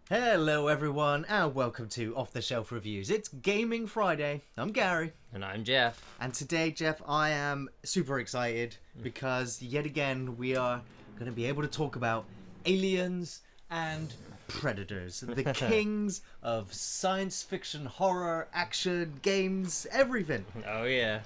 Hello everyone and welcome to Off the Shelf Reviews. It's Gaming Friday. I'm Gary. And I'm Geoff. And today, Geoff, I am super excited because yet again we are going to be able to talk about aliens and predators. The kings of science fiction, horror, action, games, everything. Oh yeah.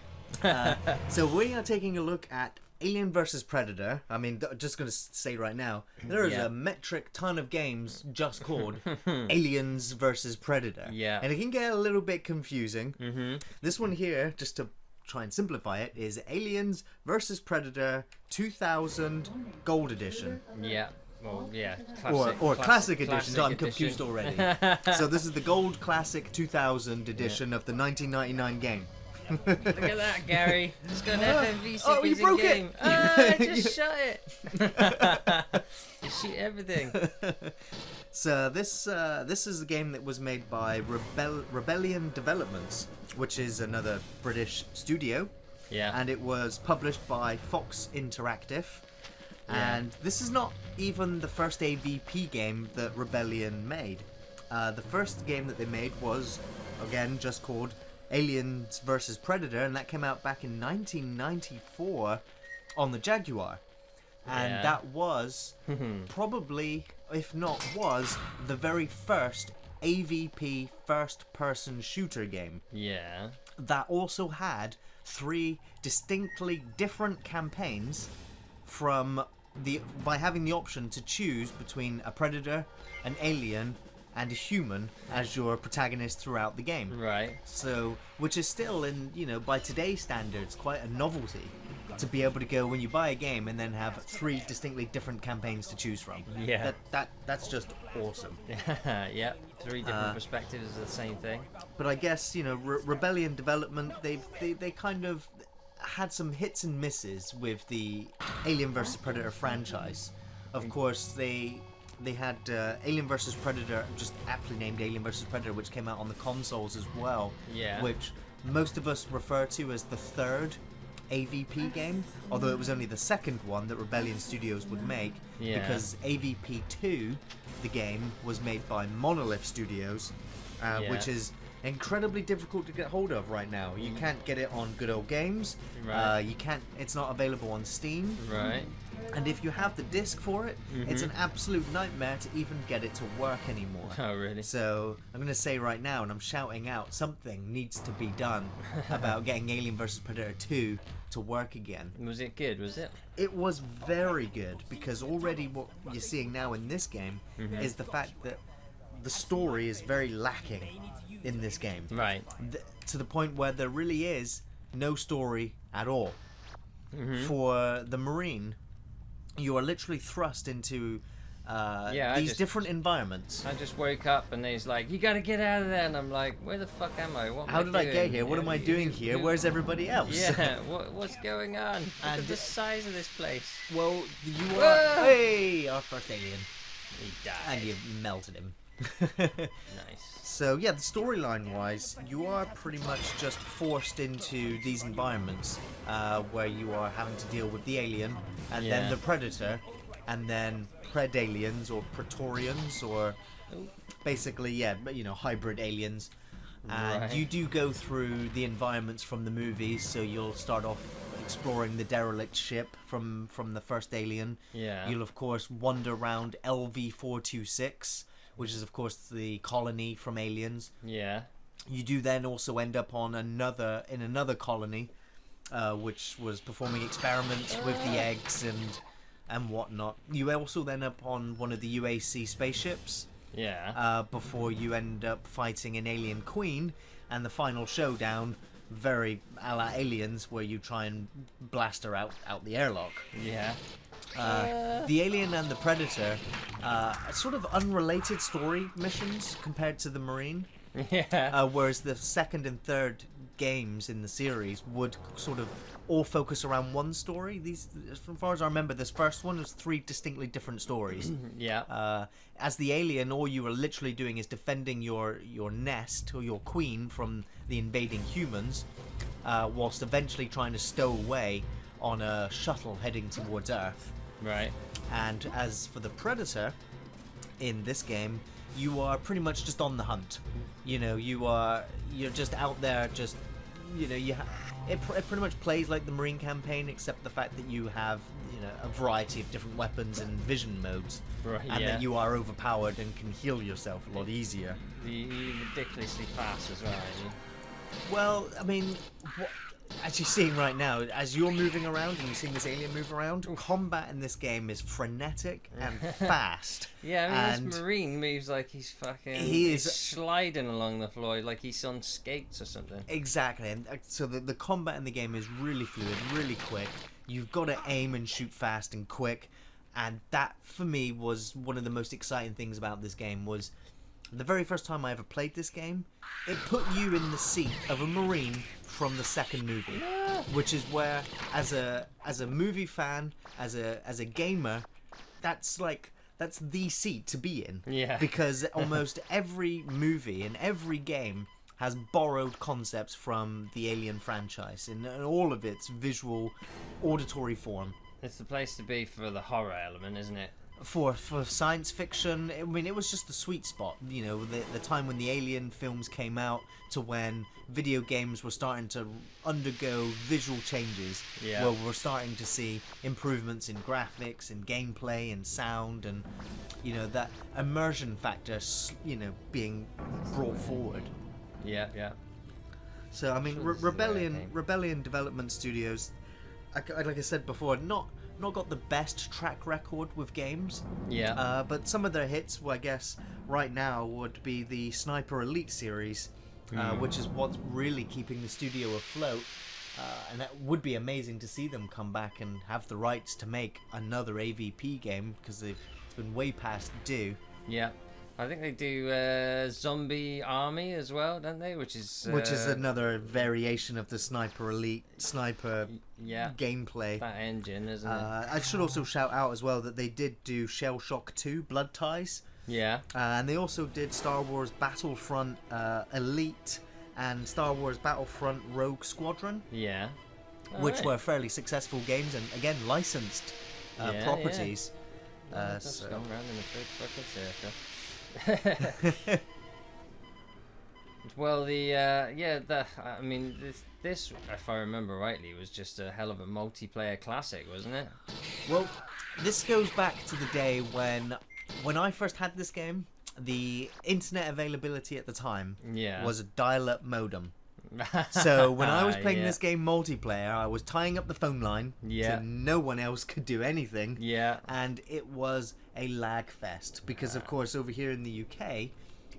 So we are taking a look at Alien vs Predator. I mean, just going to say right now, there is a metric ton of games just called Aliens vs Predator. Yeah. And it can get a little bit confusing. This one here, just to try and simplify it, is Aliens vs Predator 2000 Gold Edition. Yeah. Well, yeah. Or Classic Edition. I'm edition. confused already. So this is the Gold Classic 2000 edition of the 1999 game. Look at that, Gary. Just got an FMV Oh, you sequence broke in it. game. I just shot it. You shoot everything. So this is a game that was made by Rebellion Developments, which is another British studio. Yeah. And it was published by Fox Interactive. Yeah. And this is not even the first AVP game that Rebellion made. The first game that they made was, again, just called Aliens vs Predator, and that came out back in 1994 on the Jaguar. And that was probably, if not was, the very first AVP first-person shooter game. Yeah. That also had 3 distinctly different campaigns by having the option to choose between a predator, an alien, and a human as your protagonist throughout the game. Right. So, which is still, by today's standards, quite a novelty to be able to go when you buy a game and then have 3 distinctly different campaigns to choose from. Yeah. That's just awesome. Yep. 3 different perspectives is the same thing. But I guess Rebellion Development, they kind of had some hits and misses with the Alien vs Predator franchise. Of course, they had Alien vs Predator, just aptly named Alien vs Predator, which came out on the consoles as well. Yeah. Which most of us refer to as the third AVP game, although it was only the second one that Rebellion Studios would make, because AVP 2, the game, was made by Monolith Studios, which is incredibly difficult to get hold of right now. You can't get it on Good Old Games. Right. It's not available on Steam. Right. And if you have the disc for it, it's an absolute nightmare to even get it to work anymore. Oh, really? So I'm going to say right now, and I'm shouting out, something needs to be done about getting Alien vs Predator 2 to work again. Was it good? Was it? It was very good, because already what you're seeing now in this game is the fact that the story is very lacking in this game. Right. To the point where there really is no story at all. For the Marine, you are literally thrust into these different environments. I just woke up and he's like, "You gotta get out of there," and I'm like, "Where the fuck am I? What? How did I get here? What am I doing here? Where's everybody else?" Yeah. What's going on? Look at the size of this place. Well, you are. Whoa! Hey, our first alien, He died. and you melted him. Nice. So yeah, the storyline wise, you are pretty much just forced into these environments where you are having to deal with the alien and then the predator and then predaliens or praetorians or basically hybrid aliens. And you do go through the environments from the movies, so you'll start off exploring the derelict ship from the first Alien. Yeah. You'll of course wander around LV-426, which is of course the colony from Aliens. Yeah. You do then also end up on another colony, which was performing experiments with the eggs and whatnot. You also then up on one of the UAC spaceships. Yeah. Before you end up fighting an alien queen, and the final showdown, very a la Aliens, where you try and blast her out the airlock. Yeah. The Alien and the Predator are sort of unrelated story missions compared to the Marine. Yeah. Whereas the second and third games in the series would sort of all focus around one story. These, as far as I remember, this first one was 3 distinctly different stories. Yeah. As the alien, all you are literally doing is defending your nest or your queen from the invading humans, whilst eventually trying to stow away on a shuttle heading towards Earth. Right. And as for the Predator, in this game, you are pretty much just on the hunt. You know, you're just out there, just, you know, it pretty much plays like the Marine campaign, except the fact that you have, you know, a variety of different weapons and vision modes, Right, and yeah. that you are overpowered and can heal yourself a lot easier. You're ridiculously fast as well, aren't you? Well, I mean, as you're seeing right now, as you're moving around and you're seeing this alien move around, combat in this game is frenetic and fast. Yeah, I mean, and this Marine moves like he's fucking... He is he's sliding along the floor like he's on skates or something. Exactly, and so the combat in the game is really fluid, really quick. You've got to aim and shoot fast and quick, and that, for me, was one of the most exciting things about this game. Was the very first time I ever played this game, it put you in the seat of a Marine from the second movie, which is where, as a movie fan, as a gamer, that's the seat to be in. Yeah. Because almost every movie and every game has borrowed concepts from the Alien franchise in all of its visual, auditory form. It's the place to be for the horror element, isn't it? For science fiction, I mean, it was just the sweet spot. You know, the time when the Alien films came out to when video games were starting to undergo visual changes. Yeah. Where we're starting to see improvements in graphics and gameplay and sound, and, you know, that immersion factor, you know, being brought forward. Yeah, yeah. So I mean, Sure, this is the right thing. Rebellion Development Studios, like I said before, not got the best track record with games. Yeah. But some of their hits, well, I guess, right now would be the Sniper Elite series, which is what's really keeping the studio afloat. And that would be amazing to see them come back and have the rights to make another AVP game, because it's been way past due. Yeah. I think they do Zombie Army as well, don't they? Which is another variation of the Sniper Elite sniper gameplay. That engine, isn't it? I should also shout out as well that they did do Shell Shock 2 Blood Ties. Yeah. And they also did Star Wars Battlefront Elite and Star Wars Battlefront Rogue Squadron. Yeah. Which were fairly successful games and, again, licensed properties. That's So. gone round in a big fucking circle. Well, I mean, this, if I remember rightly, was just a hell of a multiplayer classic, wasn't it? Well, this goes back to the day when I first had this game. The internet availability at the time was a dial-up modem. So when I was playing this game multiplayer, I was tying up the phone line so no one else could do anything. Yeah. And it was a lag fest because, of course, over here in the UK,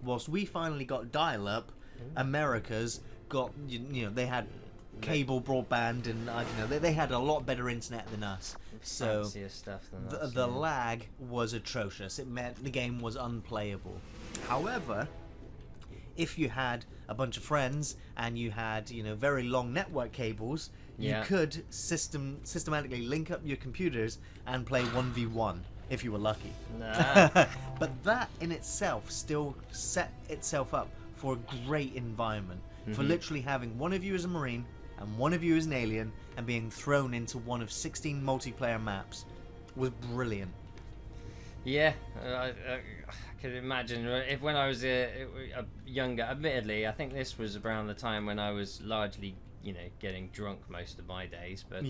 whilst we finally got dial-up, America's got, you know, they had cable broadband, and I don't know, they had a lot better internet than us. So fancier stuff than us, the lag was atrocious. It meant the game was unplayable. However, if you had a bunch of friends and you had, you know, very long network cables, you could systematically link up your computers and play 1v1 if you were lucky. Nah. But that in itself still set itself up for a great environment, for literally having one of you as a Marine and one of you as an alien and being thrown into one of 16 multiplayer maps was brilliant. Yeah, I could imagine if when I was younger. Admittedly, I think this was around the time when I was largely, you know, getting drunk most of my days. But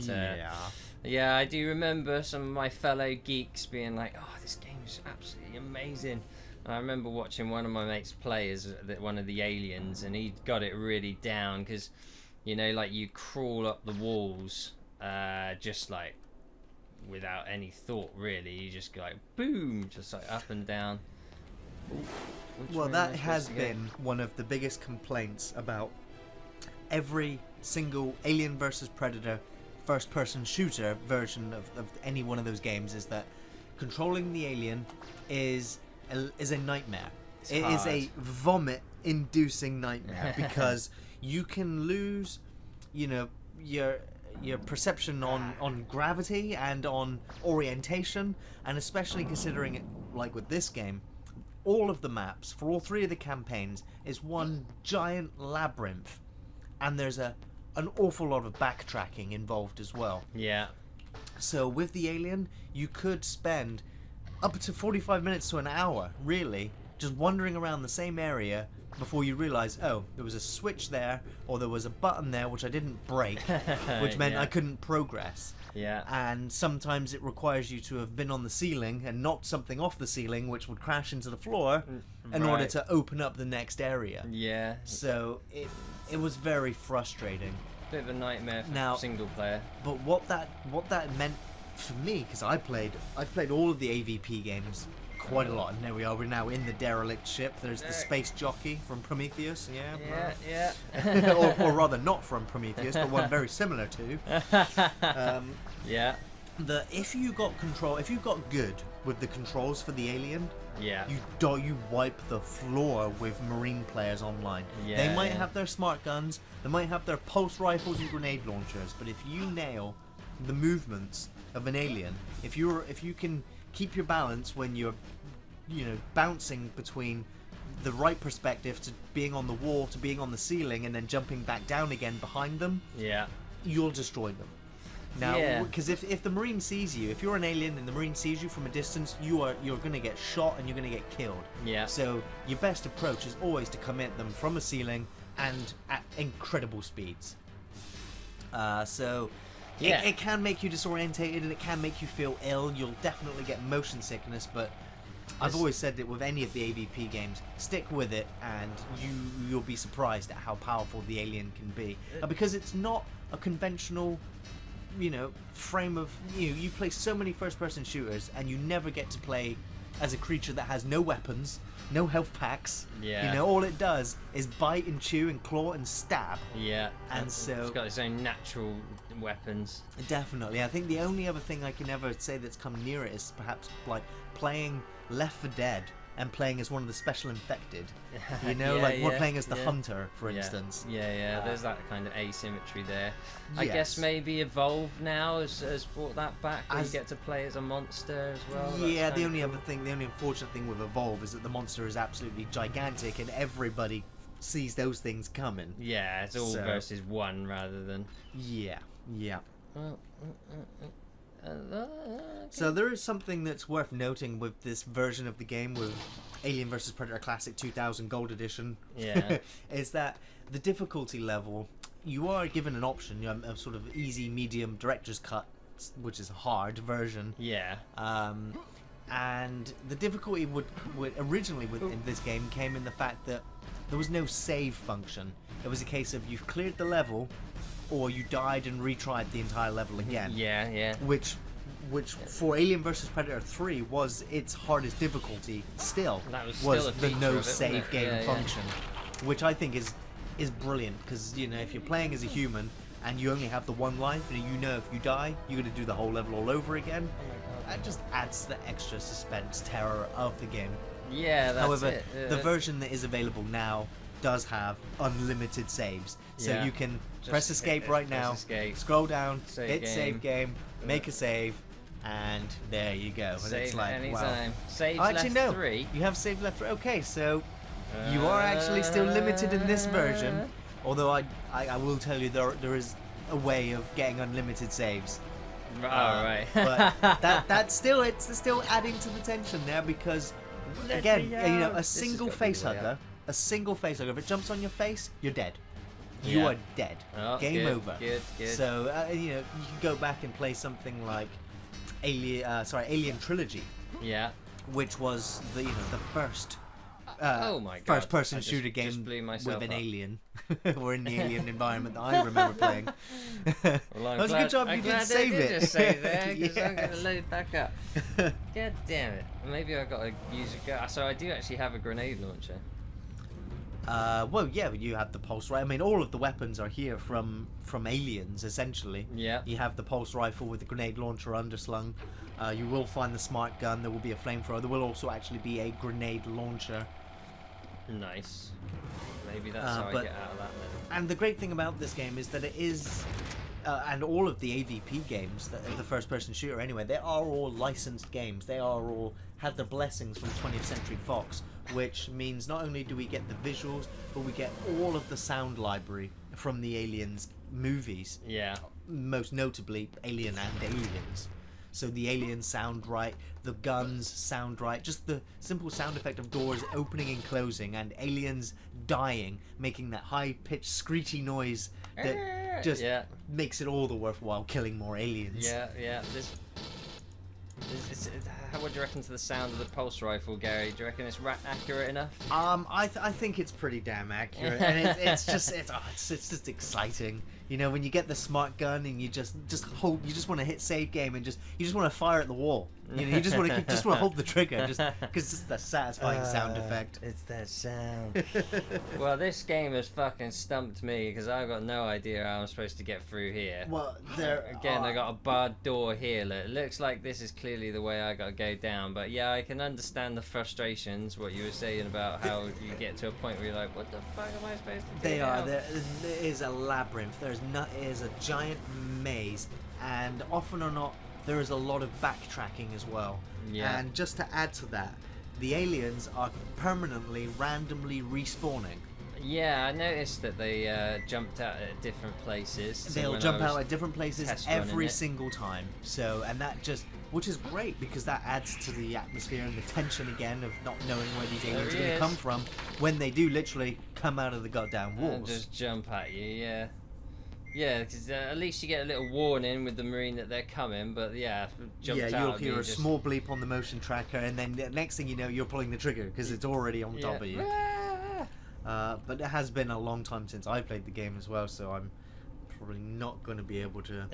yeah, I do remember some of my fellow geeks being like, "Oh, this game is absolutely amazing." And I remember watching one of my mates play as one of the aliens, and he got it really down because, you know, like you crawl up the walls, just like, without any thought really. You just go like boom, just like up and down. Well, that has been one of the biggest complaints about every single Alien vs Predator first-person shooter version of any one of those games, is that controlling the alien is a nightmare. It is a vomit-inducing nightmare because you can lose, you know, your perception on gravity and on orientation, and especially considering it, like with this game, all of the maps for all three of the campaigns is one giant labyrinth, and there's an awful lot of backtracking involved as well. Yeah. So with the alien, you could spend up to 45 minutes to an hour, really, just wandering around the same area before you realize, oh, there was a switch there, or there was a button there which I didn't break, which meant I couldn't progress. Yeah. And sometimes it requires you to have been on the ceiling and knocked something off the ceiling, which would crash into the floor in order to open up the next area. Yeah. So it was very frustrating. Bit of a nightmare for single player. But what that meant for me, because I played all of the AVP games quite a lot, and there we are. We're now in the derelict ship. There's the space jockey from Prometheus. Yeah. or rather, not from Prometheus, but one very similar to. Yeah. If you got good with the controls for the alien, yeah, you wipe the floor with Marine players online. Yeah, they might have their smart guns, they might have their pulse rifles and grenade launchers, but if you nail the movements of an alien, if you can keep your balance when you're bouncing between the right perspective to being on the wall to being on the ceiling and then jumping back down again behind them, you'll destroy them. Now, because if the Marine sees you, if you're an alien and the Marine sees you from a distance, you're going to get shot and you're going to get killed. Yeah. So your best approach is always to come at them from a ceiling and at incredible speeds. It can make you disorientated and it can make you feel ill. You'll definitely get motion sickness, but I've always said that with any of the AVP games, stick with it and you'll be surprised at how powerful the alien can be. Because it's not a conventional frame of you play so many first-person shooters and you never get to play as a creature that has no weapons, no health packs. All it does is bite and chew and claw and stab. And so it's got its own natural weapons. Definitely. I think the only other thing I can ever say that's come near it is perhaps like playing Left 4 Dead and playing as one of the special infected. We're playing as the hunter, for instance. There's that kind of asymmetry there. I guess maybe Evolve now has brought that back, where you get to play as a monster as well. The only unfortunate thing with Evolve is that the monster is absolutely gigantic and everybody sees those things coming. Yeah, it's all versus one rather than... Yeah. So there is something that's worth noting with this version of the game, with Alien vs Predator Classic 2000 Gold Edition, is that the difficulty level, you are given an option, a sort of easy, medium, director's cut, which is a hard version. And the difficulty would originally in this game came in the fact that there was no save function. It was a case of you've cleared the level, or you died and retried the entire level again. Which for Alien vs Predator 3 was its hardest difficulty still. That was the no save game function, which I think is brilliant, because if you're playing as a human and you only have the one life, and if you die, you're going to do the whole level all over again. That just adds the extra suspense, terror of the game. However, the version that is available now does have unlimited saves, so you can press escape right now, scroll down, hit save game, make a save, and there you go. And it's like, anytime. wow. Save actually, left no. 3. You have save left 3. Okay, so you are actually still limited in this version. Although I will tell you there is a way of getting unlimited saves. Right. But it's still adding to the tension there, because again, a single facehugger, if it jumps on your face, you're dead. You are dead. Game over. Good. So you can go back and play something like Alien Trilogy. Which was the first first-person shooter game with an alien. Or in the alien environment that I remember playing. Well, that was a good job you didn't save it. Just save there, because I'm going to load back up. God damn it. Maybe I've got to use a gun. So I do actually have a grenade launcher. You have the pulse rifle. I mean, all of the weapons are here from Aliens, essentially. You have the pulse rifle with the grenade launcher underslung. You will find the smart gun. There will be a flamethrower. There will also actually be a grenade launcher. Nice. Maybe that's how I get out of that then. And the great thing about this game is that it is, and all of the AVP games, the first-person shooter anyway, they are all licensed games. They are all have their blessings from 20th Century Fox, which means not only do we get the visuals, but we get all of the sound library from the Aliens movies. Most notably, Alien and Aliens. so the aliens sound right, the guns sound right, just the simple sound effect of doors opening and closing and aliens dying, making that high-pitched screechy noise that just makes it all the worthwhile killing more aliens. Yeah. What do you reckon to the sound of the pulse rifle, Gary? Do you reckon it's accurate enough? I think it's pretty damn accurate, and it's just exciting. You know, when you get the smart gun and you just want to hit save game and you just want to fire at the wall. You know, you just want to hold the trigger just because it's the satisfying sound effect. It's that sound. Well, this game has fucking stumped me because I've got no idea how I'm supposed to get through here. Well, I got a barred door here. It looks like this is clearly the way I got to go down. But yeah, I can understand the frustrations. What you were saying about how you get to a point where you're like, what the fuck am I supposed to do? There is a labyrinth. It is a giant maze, and often or not, there is a lot of backtracking as well. Yeah. And just to add to that, the aliens are permanently, randomly respawning. Yeah, I noticed that they jumped out at different places. So they'll jump out at different places every single time. So, and that just, which is great because that adds to the atmosphere and the tension again of not knowing where these aliens are going to come from when they do literally come out of the goddamn walls. And just jump at you, yeah. Yeah, because at least you get a little warning with the marine that they're coming, but you'll hear a small bleep on the motion tracker, and then the next thing you know, you're pulling the trigger because it's already on top of you. But it has been a long time since I played the game as well, so I'm probably not going to be able to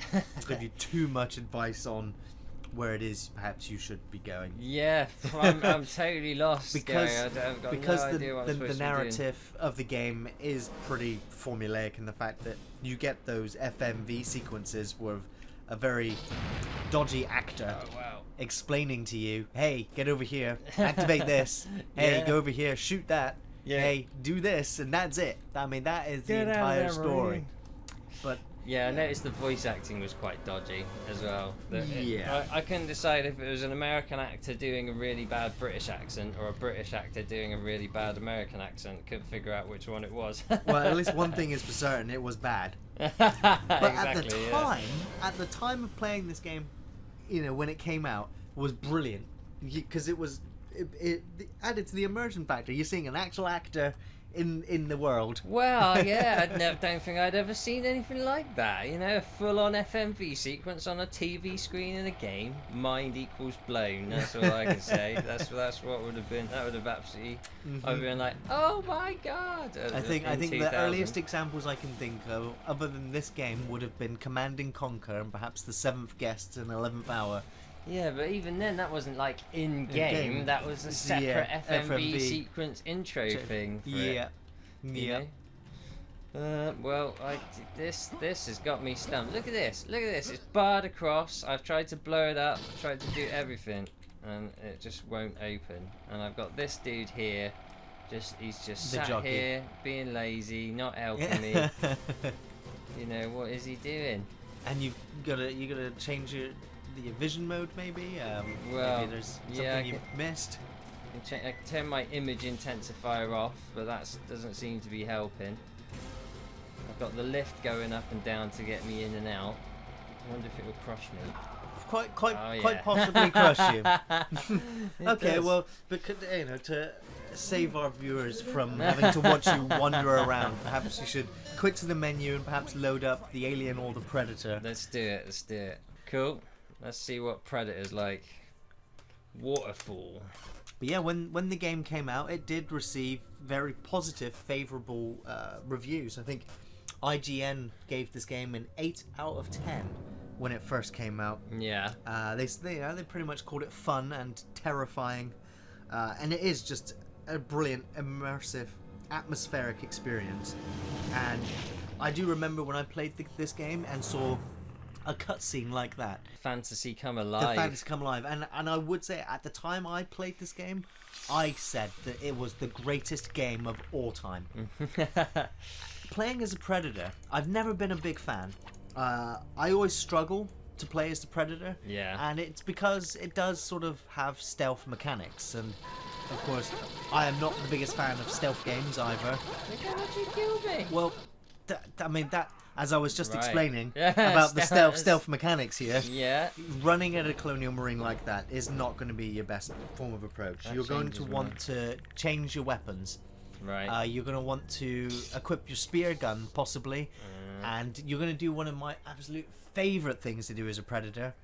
give you too much advice on where it is perhaps you should be going. Yeah, I'm totally lost. Because I've got because no idea what I'm the narrative of the game is pretty formulaic in the fact that you get those FMV sequences with a very dodgy actor explaining to you, hey, get over here, activate this, hey, go over here, shoot that, hey, do this, and that's it. I mean, that is the entire story. But yeah, I noticed the voice acting was quite dodgy as well. I couldn't decide if it was an American actor doing a really bad British accent or a British actor doing a really bad American accent. Couldn't figure out which one it was. Well, at least one thing is for certain, it was bad. But exactly, at the time of playing this game, you know, when it came out, was brilliant because it added to the immersion factor. You're seeing an actual actor in the world. Well, yeah, don't think I'd ever seen anything like that. You know, a full-on FMV sequence on a TV screen in a game. Mind equals blown. That's all I can say. That's what would have been. That would have absolutely. I've been like, oh my god. I think the earliest examples I can think of, other than this game, would have been Command and Conquer and perhaps the 7th Guest and 11th Hour. Yeah, but even then, that wasn't like in-game. That was a separate FMV sequence intro thing. For it, well, this has got me stumped. Look at this. It's barred across. I've tried to blow it up. Tried to do everything, and it just won't open. And I've got this dude here. He's just sat here being lazy, not helping me. You know, what is he doing? And you gotta change your vision mode, maybe. Well, maybe there's something you've missed. I can turn my image intensifier off, but that doesn't seem to be helping. I've got the lift going up and down to get me in and out. I wonder if it will crush me. Quite possibly crush you. Okay, well, because you know, to save our viewers from having to watch you wander around, perhaps you should quit to the menu and perhaps load up the Alien or the Predator. Let's do it. Cool. Let's see what Predator's like. Waterfall. But yeah, when the game came out, it did receive very positive, favourable reviews. I think IGN gave this game an 8 out of 10 when it first came out. Yeah. They pretty much called it fun and terrifying, and it is just a brilliant, immersive, atmospheric experience. And I do remember when I played this game and saw a cutscene like that. Fantasy come alive. The fantasy come alive. And I would say at the time I played this game, I said that it was the greatest game of all time. Playing as a Predator, I've never been a big fan. I always struggle to play as the Predator. Yeah. And it's because it does sort of have stealth mechanics. And of course, I am not the biggest fan of stealth games either. Look how much you killed me. Well, as I was just Right. explaining Yeah, about the stealth. stealth mechanics here, Yeah. running at a colonial marine like that is not going to be your best form of approach. That You're going to changes want me. to change your weapons. Right. You're going to want to equip your spear gun, possibly, and you're going to do one of my absolute favorite things to do as a predator,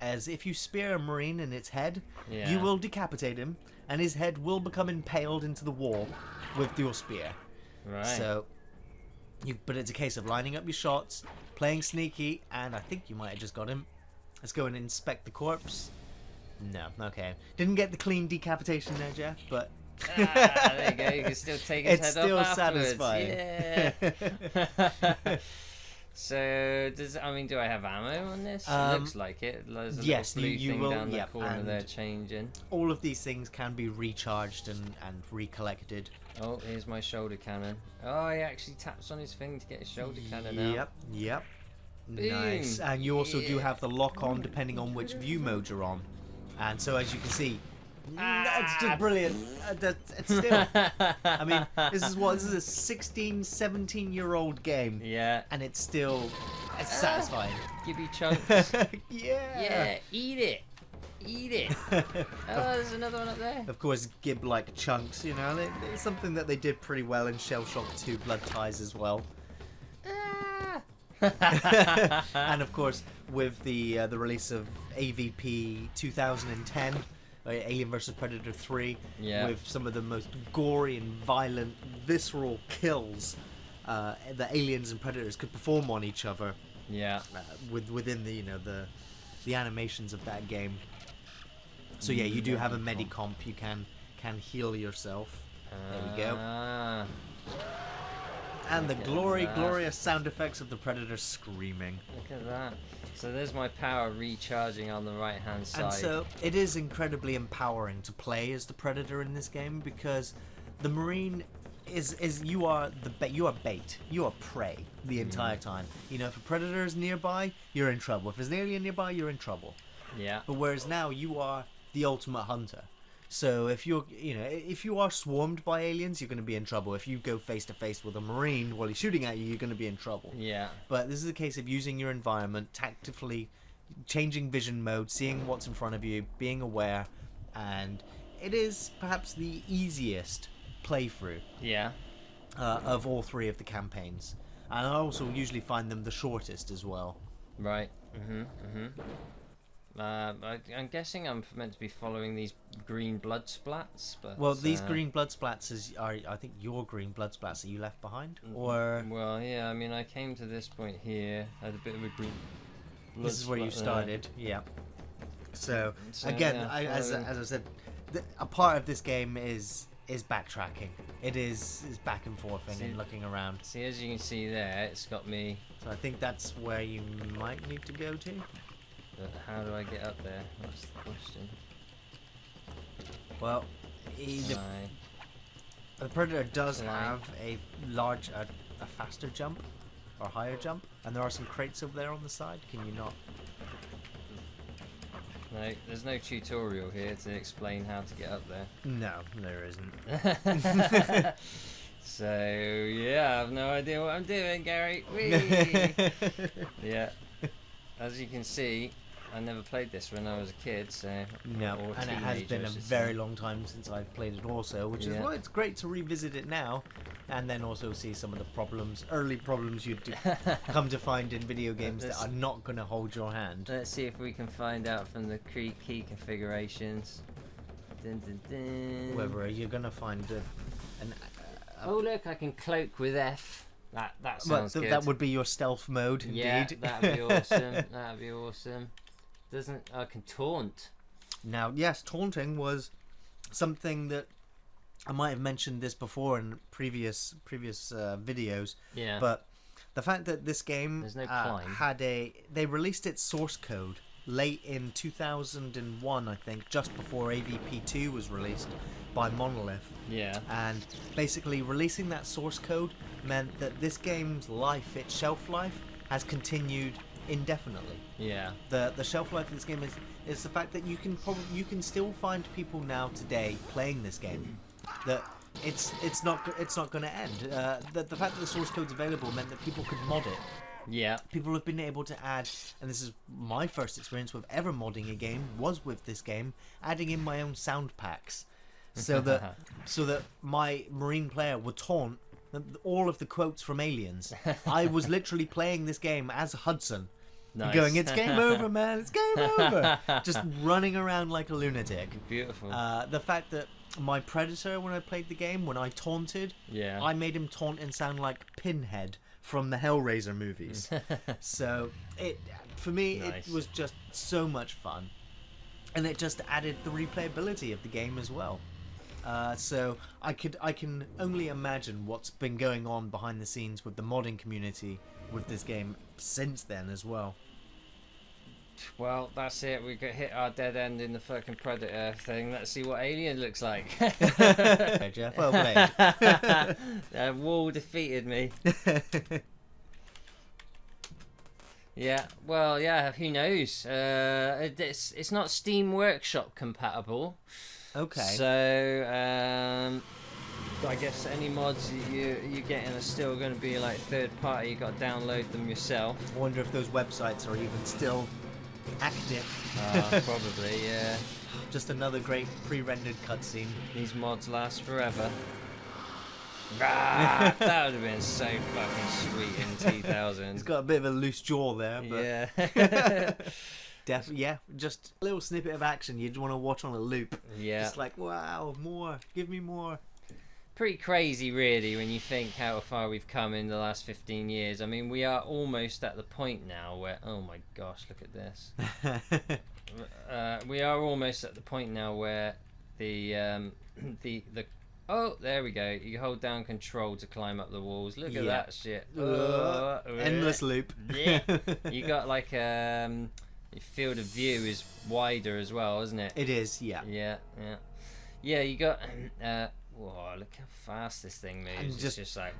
as if you spear a marine in its head, Yeah. you will decapitate him, and his head will become impaled into the wall with your spear. Right. So, but it's a case of lining up your shots, playing sneaky, and I think you might have just got him. Let's go and inspect the corpse. No, okay. Didn't get the clean decapitation there, Jeff, but... there you go. You can still take his It's head still off afterwards. satisfying. Yeah. So do I have ammo on this? It looks like it. There's a yes, little blue you thing will, down the yep, corner and there changing. all of these things can be recharged and recollected. Oh, here's my shoulder cannon. Oh, he actually taps on his thing to get his shoulder cannon out. Yep. Boom. Nice. And you also do have the lock on depending on which view mode you're on. And so as you can see, it's just brilliant. It's still, I mean, this is a 16, 17-year-old game. Yeah. And it's still, it's satisfying. Give you chunks. Yeah. Yeah, eat it. Eat it. Oh, there's another one up there. Of course, Gib-like chunks, you know, it's something that they did pretty well in Shell Shock 2 Blood Ties as well. And of course, with the release of AVP 2010, Alien vs Predator 3, with some of the most gory and violent, visceral kills that aliens and predators could perform on each other. Yeah. Within the animations of that game. So yeah, you do have a medicomp. You can heal yourself. There we go. And the glorious sound effects of the predator screaming. Look at that. So there's my power recharging on the right hand side. And so it is incredibly empowering to play as the predator in this game, because the marine is you are bait. You are prey the entire time. You know, if a predator is nearby, you're in trouble. If there's an alien nearby, you're in trouble. Yeah. But whereas now you are the ultimate hunter. So if if you are swarmed by aliens, you're going to be in trouble. If you go face to face with a marine while he's shooting at you, you're going to be in trouble. Yeah. But this is a case of using your environment, tactically changing vision mode, seeing what's in front of you, being aware, and it is perhaps the easiest playthrough. Yeah. Of all three of the campaigns, and I also usually find them the shortest as well. Right. I'm guessing I'm meant to be following these green blood splats, but these green blood splats are, I think, your green blood splats that you left behind, or well, yeah. I mean, I came to this point here, had a bit of a green. This is where you started, yeah. So again, yeah, as I said, a part of this game is backtracking. It is back and forth and looking around. See, as you can see there, it's got me. So I think that's where you might need to go to. But how do I get up there? That's the question. Well, the predator does have a faster jump or higher jump, and there are some crates over there on the side. Can you not? No, there's no tutorial here to explain how to get up there. No, there isn't. So yeah, I have no idea what I'm doing, Gary. Whee! Yeah, as you can see, I never played this when I was a kid, so no, and it has been a very long time since I've played it also, which is why it's great to revisit it now, and then also see some of the early problems you'd come to find in video games that are not going to hold your hand. Let's see if we can find out from the key configurations. Dun, dun, dun. Whether you're going to find oh look, I can cloak with F. That sounds good. That would be your stealth mode, indeed. Yeah, that'd be awesome. That'd be awesome. I can taunt. Now, yes, taunting was something that I might have mentioned this before in previous videos. Yeah. But the fact that this game they released its source code late in 2001, I think, just before AVP 2 was released by Monolith. Yeah. And basically releasing that source code meant that this game's life, its shelf life, has continued indefinitely. Yeah. The shelf life of this game is the fact that you can still find people now today playing this game. That it's not going to end. The fact that the source code's available meant that people could mod it Yeah. People have been able to add, and this is my first experience with ever modding a game, was with this game, adding in my own sound packs, so that my Marine player would taunt all of the quotes from Aliens. I was literally playing this game as Hudson, Nice. going, "It's game over, man! It's game over!" Just running around like a lunatic. Beautiful. The fact that my Predator, when I played the game, when I taunted, Yeah. I made him taunt and sound like Pinhead from the Hellraiser movies. So for me, Nice. it was just so much fun, and it just added the replayability of the game as well. So I can only imagine what's been going on behind the scenes with the modding community with this game since then as well. Well, that's it. We got hit our dead end in the fucking Predator thing. Let's see what Alien looks like. Okay, Geoff, well played. Wall defeated me. Yeah, well, yeah, who knows? It's not Steam Workshop compatible. Okay. So, I guess any mods you're getting are still going to be like third party. You got to download them yourself. I wonder if those websites are even still active. Probably, yeah. Just another great pre-rendered cutscene. These mods last forever. That would have been so fucking sweet in 2000. It's got a bit of a loose jaw there, but Yeah. yeah, just a little snippet of action you'd want to watch on a loop. Yeah. Just like, wow, more, give me more. Pretty crazy, really, when you think how far we've come in the last 15 years. I mean, we are almost at the point now where, oh my gosh, look at this. We are almost at the point now where the oh, there we go. You hold down control to climb up the walls. Look at that shit. Endless loop. Yeah. You got like your field of view is wider as well, isn't it? It is, yeah. Yeah, you got whoa, look how fast this thing moves. And It's just like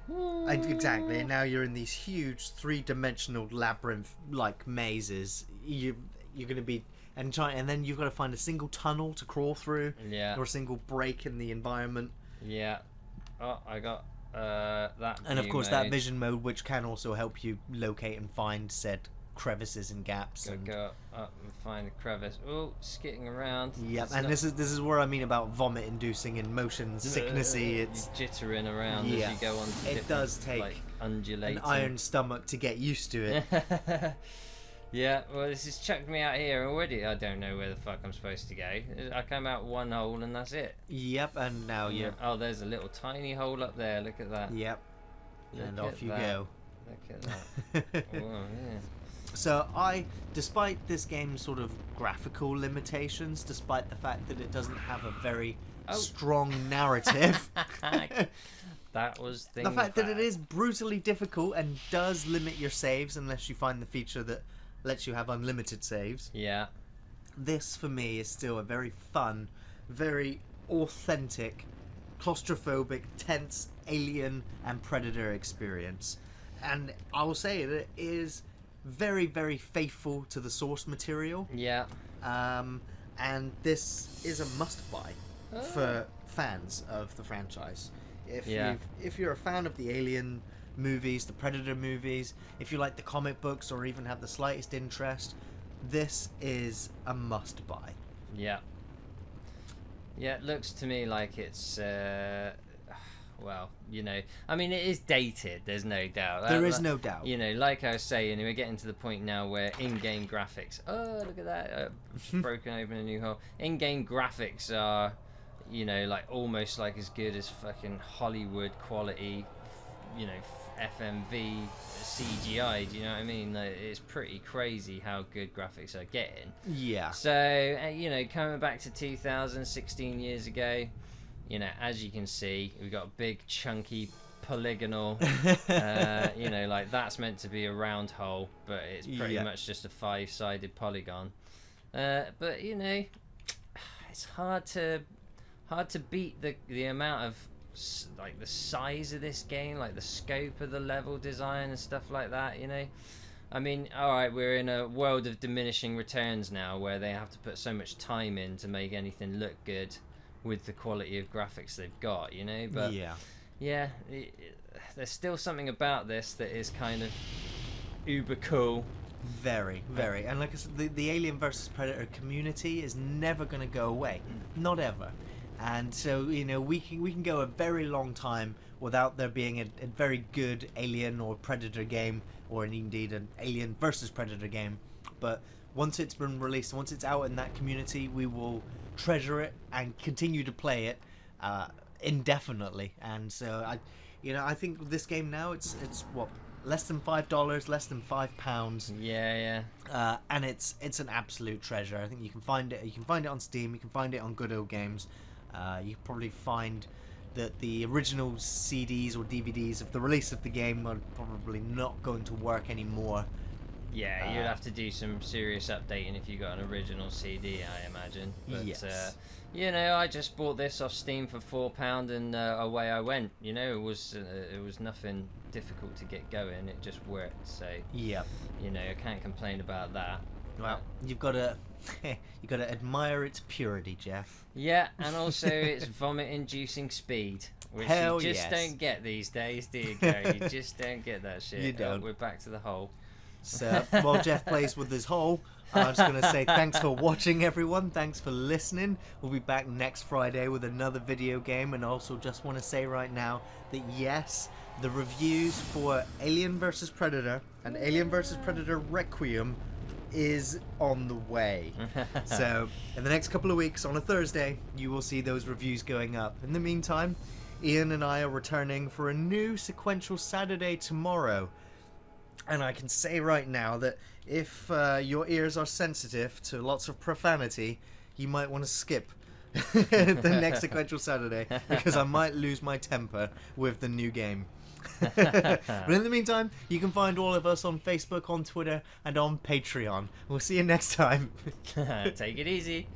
exactly, and now you're in these huge three-dimensional labyrinth like mazes. You're going to be and then you've got to find a single tunnel to crawl through, or a single break in the environment. Yeah. Oh, I got that. And of course, that vision mode, which can also help you locate and find said crevices and gaps. Gotta go up and find a crevice. Oh, skitting around. Yep, and this is where I mean about vomit-inducing and motion sicknessy. It's jittering around as you go on. It does take like undulating. an iron stomach to get used to it. Yeah, well, this has chucked me out here already. I don't know where the fuck I'm supposed to go. I come out one hole and that's it. Yep, and now you're... Oh, there's a little tiny hole up there. Look at that. Yep. And Look off at you that. go. Look at that. Oh, yeah. So despite this game's sort of graphical limitations, despite the fact that it doesn't have a very strong narrative, That was the fact that it is brutally difficult and does limit your saves unless you find the feature that lets you have unlimited saves. Yeah. This, for me, is still a very fun, very authentic, claustrophobic, tense Alien and Predator experience. And I will say that it is very, very faithful to the source material. Yeah. And this is a must-buy for fans of the franchise. If you're a fan of the Alien movies, the Predator movies, if you like the comic books or even have the slightest interest, this is a must-buy. Yeah. Yeah, it looks to me like it's well, you know, I mean, it is dated, there's no doubt. There is no doubt. You know, like I was saying, we're getting to the point now where in-game graphics... Oh, look at that. Broken open a new hole. In-game graphics are, you know, like almost like as good as fucking Hollywood quality, you know, FMV CGI. Do you know what I mean? Like, it's pretty crazy how good graphics are getting. Yeah. So, you know, coming back to 2016 years ago... You know, as you can see, we've got a big, chunky, polygonal, you know, like that's meant to be a round hole, but it's pretty much just a 5-sided polygon. But, you know, it's hard to beat the amount of, like, the size of this game, like the scope of the level design and stuff like that, you know. I mean, alright, we're in a world of diminishing returns now where they have to put so much time in to make anything look good with the quality of graphics they've got, you know, but there's still something about this that is kind of uber cool. Very, very. And like I said, the Alien versus Predator community is never going to go away. Not ever. And so, we can go a very long time without there being a very good Alien or Predator game, or indeed an Alien versus Predator game. But once it's been released, once it's out in that community, we will treasure it and continue to play it indefinitely. And so, I think this game now, it's what, less than $5, less than £5. Yeah. And it's an absolute treasure. I think you can find it. You can find it on Steam. You can find it on Good Old Games. You can probably find that the original CDs or DVDs of the release of the game are probably not going to work anymore. Yeah, you'd have to do some serious updating if you got an original CD, I imagine. But, yes. I just bought this off Steam for £4 and away I went. it was nothing difficult to get going. It just worked. So yeah, I can't complain about that. Well, you've got to admire its purity, Geoff. Yeah, and also its vomit-inducing speed, which Hell you just yes. don't get these days, do you, Gary? You just don't get that shit. You don't. We're back to the hole. So while Geoff plays with his hole, I'm just going to say thanks for watching, everyone. Thanks for listening. We'll be back next Friday with another video game, and also just want to say right now that yes, the reviews for Alien vs Predator and Alien vs Predator Requiem is on the way. So in the next couple of weeks, on a Thursday, you will see those reviews going up. In the meantime, Ian and I are returning for a new sequential Saturday tomorrow. And I can say right now that if your ears are sensitive to lots of profanity, you might want to skip the next sequential Saturday, because I might lose my temper with the new game. But in the meantime, you can find all of us on Facebook, on Twitter, and on Patreon. We'll see you next time. Take it easy.